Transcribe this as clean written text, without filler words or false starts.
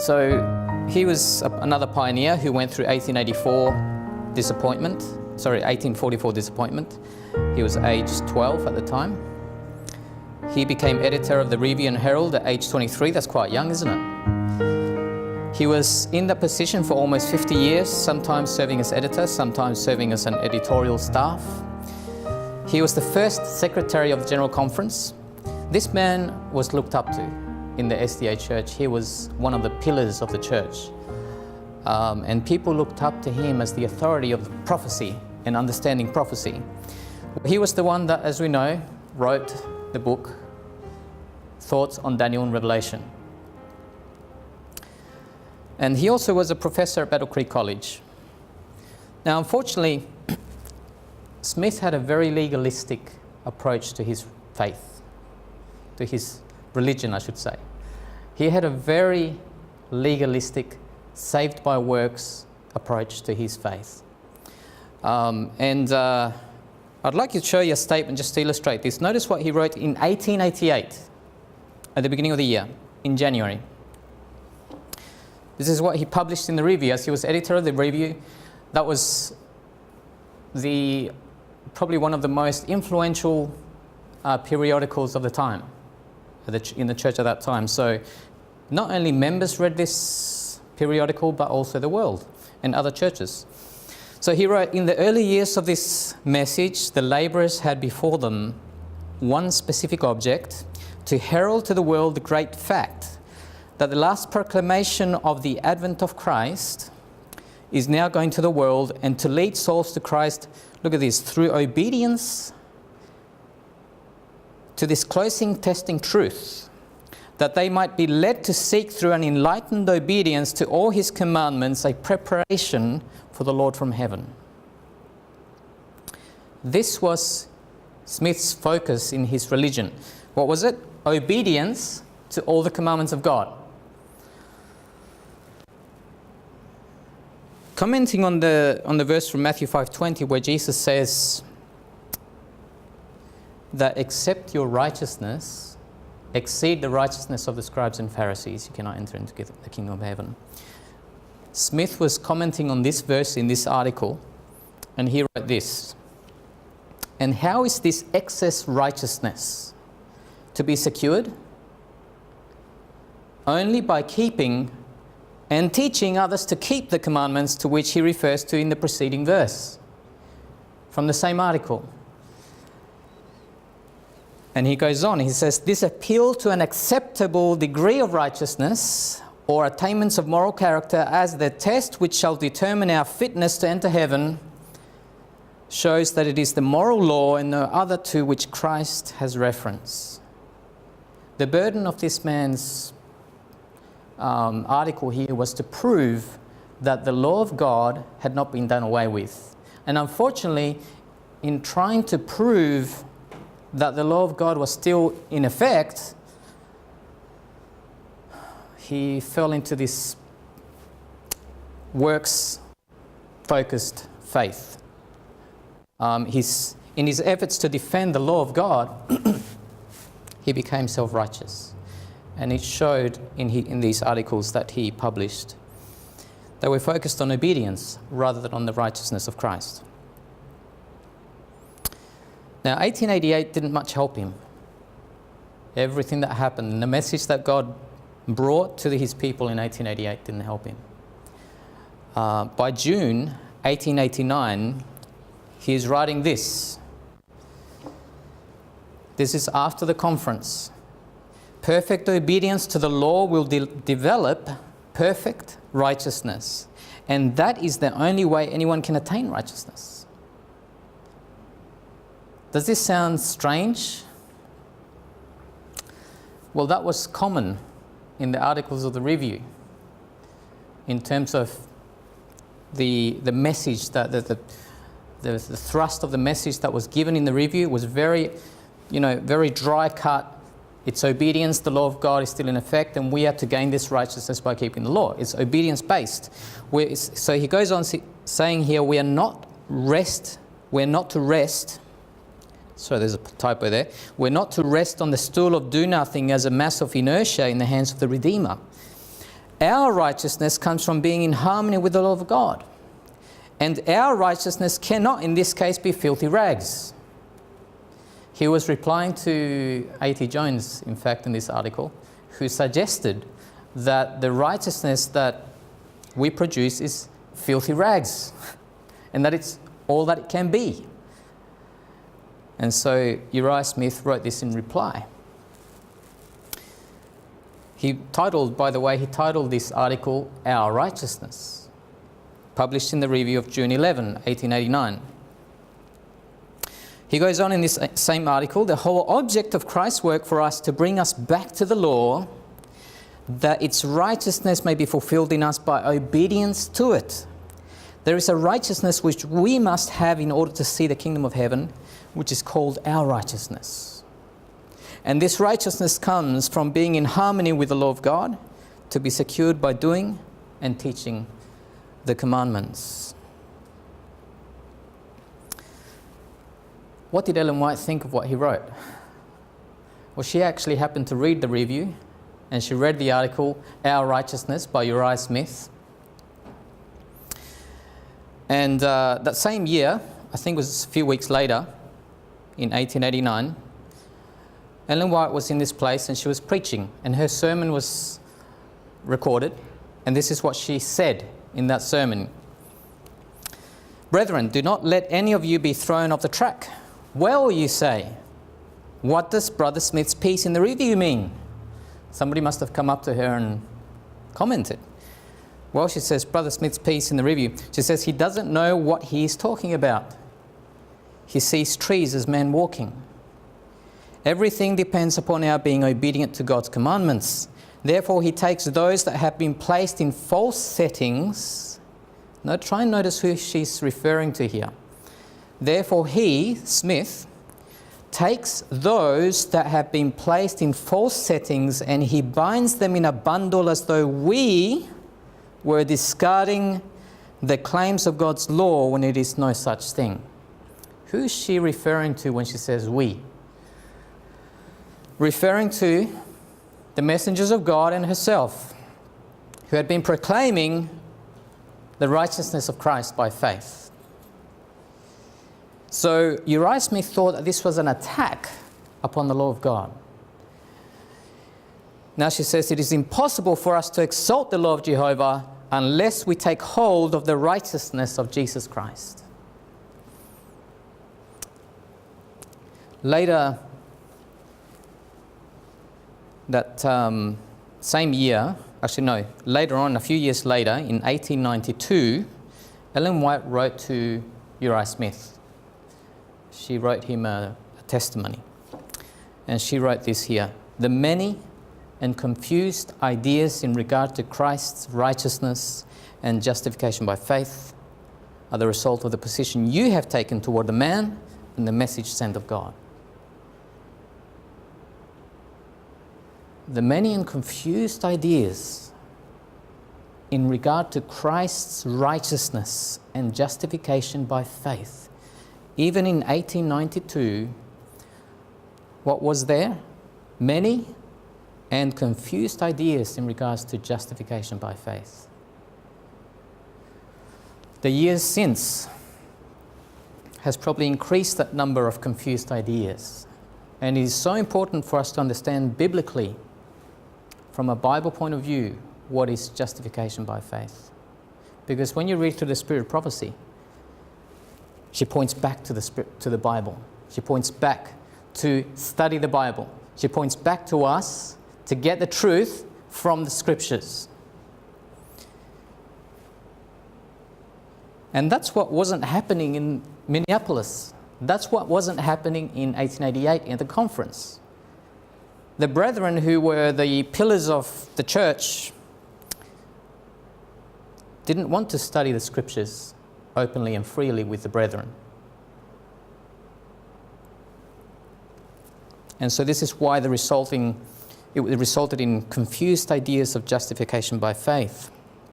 So he was another pioneer who went through 1844 disappointment. He was aged 12 at the time. He became editor of the Review and Herald at age 23. That's quite young, isn't it? He was in that position for almost 50 years, sometimes serving as editor, sometimes serving as an editorial staff. He was the first secretary of the General Conference. This man was looked up to in the SDA Church. He was one of the pillars of the church. And people looked up to him as the authority of prophecy and understanding prophecy. He was the one that, as we know, wrote the book, Thoughts on Daniel and Revelation. And he also was a professor at Battle Creek College. Now, unfortunately, Smith had a very legalistic approach to his faith, to his religion, I should say. He had a very legalistic, saved by works approach to his faith. I'd like to show you a statement just to illustrate this. Notice what he wrote in 1888, at the beginning of the year, in January. This is what he published in the Review, as he was editor of the Review. That was probably one of the most influential periodicals of the time, in the church at that time. So not only members read this periodical, but also the world and other churches. So he wrote, in the early years of this message, the labourers had before them one specific object: to herald to the world the great fact that the last proclamation of the advent of Christ is now going to the world, and to lead souls to Christ, look at this, through obedience to this closing testing truth, that they might be led to seek through an enlightened obedience to all his commandments a preparation for the Lord from heaven. This was Smith's focus in his religion. What was it? Obedience to all the commandments of God. Commenting on the verse from Matthew 5:20, where Jesus says that except your righteousness exceed the righteousness of the scribes and Pharisees, you cannot enter into the kingdom of heaven. Smith was commenting on this verse in this article, and he wrote this: and how is this excess righteousness to be secured? Only by keeping and teaching others to keep the commandments to which he refers to in the preceding verse, from the same article. And he goes on, he says, this appeal to an acceptable degree of righteousness or attainments of moral character as the test which shall determine our fitness to enter heaven shows that it is the moral law and no other to which Christ has reference. The burden of this man's article here was to prove that the law of God had not been done away with. And unfortunately, in trying to prove that the law of God was still in effect, he fell into this works-focused faith. In his efforts to defend the law of God, he became self-righteous. And it showed in these articles that he published. They were focused on obedience rather than on the righteousness of Christ. Now, 1888 didn't much help him. Everything that happened, and the message that God brought to his people in 1888 didn't help him. By June 1889, he is writing this. This is after the conference. Perfect obedience to the law will develop perfect righteousness. And that is the only way anyone can attain righteousness. Does this sound strange? Well, that was common in the articles of the Review in terms of the message, that the thrust of the message that was given in the Review was very dry cut. It's obedience, the law of God is still in effect, and we are to gain this righteousness by keeping the law. It's obedience based. So he goes on saying here, we're not to rest. So there's a typo there. We're not to rest on the stool of do nothing as a mass of inertia in the hands of the Redeemer. Our righteousness comes from being in harmony with the law of God. And our righteousness cannot, in this case, be filthy rags. He was replying to A.T. Jones, in fact, in this article, who suggested that the righteousness that we produce is filthy rags, and that it's all that it can be. And so Uriah Smith wrote this in reply. He titled this article, Our Righteousness, published in the Review of June 11, 1889. He goes on in this same article, the whole object of Christ's work for us to bring us back to the law, that its righteousness may be fulfilled in us by obedience to it. There is a righteousness which we must have in order to see the kingdom of heaven, which is called our righteousness. And this righteousness comes from being in harmony with the law of God, to be secured by doing and teaching the commandments. What did Ellen White think of what he wrote? Well, she actually happened to read the review, and she read the article, Our Righteousness by Uriah Smith. And that same year, I think it was a few weeks later, in 1889, Ellen White was in this place and she was preaching, and her sermon was recorded, and this is what she said in that sermon. Brethren, do not let any of you be thrown off the track. Well, you say, what does Brother Smith's piece in the review mean? Somebody must have come up to her and commented. Well, she says, Brother Smith's piece in the review, she says he doesn't know what he is talking about. He sees trees as men walking. Everything depends upon our being obedient to God's commandments. Therefore, he takes those that have been placed in false settings. Now, try and notice who she's referring to here. Therefore, he, Smith, takes those that have been placed in false settings and he binds them in a bundle as though we were discarding the claims of God's law when it is no such thing. Who is she referring to when she says we? Referring to the messengers of God and herself, who had been proclaiming the righteousness of Christ by faith. So Uriah Smith thought that this was an attack upon the law of God. Now she says it is impossible for us to exalt the law of Jehovah unless we take hold of the righteousness of Jesus Christ. Later, that same year, later on, a few years later, in 1892, Ellen White wrote to Uriah Smith. She wrote him a testimony. And she wrote this here. The many and confused ideas in regard to Christ's righteousness and justification by faith are the result of the position you have taken toward the man and the message sent of God. The many and confused ideas in regard to Christ's righteousness and justification by faith. Even in 1892, what was there? Many and confused ideas in regards to justification by faith. The years since has probably increased that number of confused ideas. And it is so important for us to understand biblically, from a Bible point of view, what is justification by faith. Because when you read through the Spirit of Prophecy, she points back to the Bible. She points back to study the Bible. She points back to us to get the truth from the Scriptures. And that's what wasn't happening in Minneapolis. That's what wasn't happening in 1888 in the conference. The brethren who were the pillars of the church didn't want to study the Scriptures openly and freely with the brethren. And so this is why it resulted in confused ideas of justification by faith.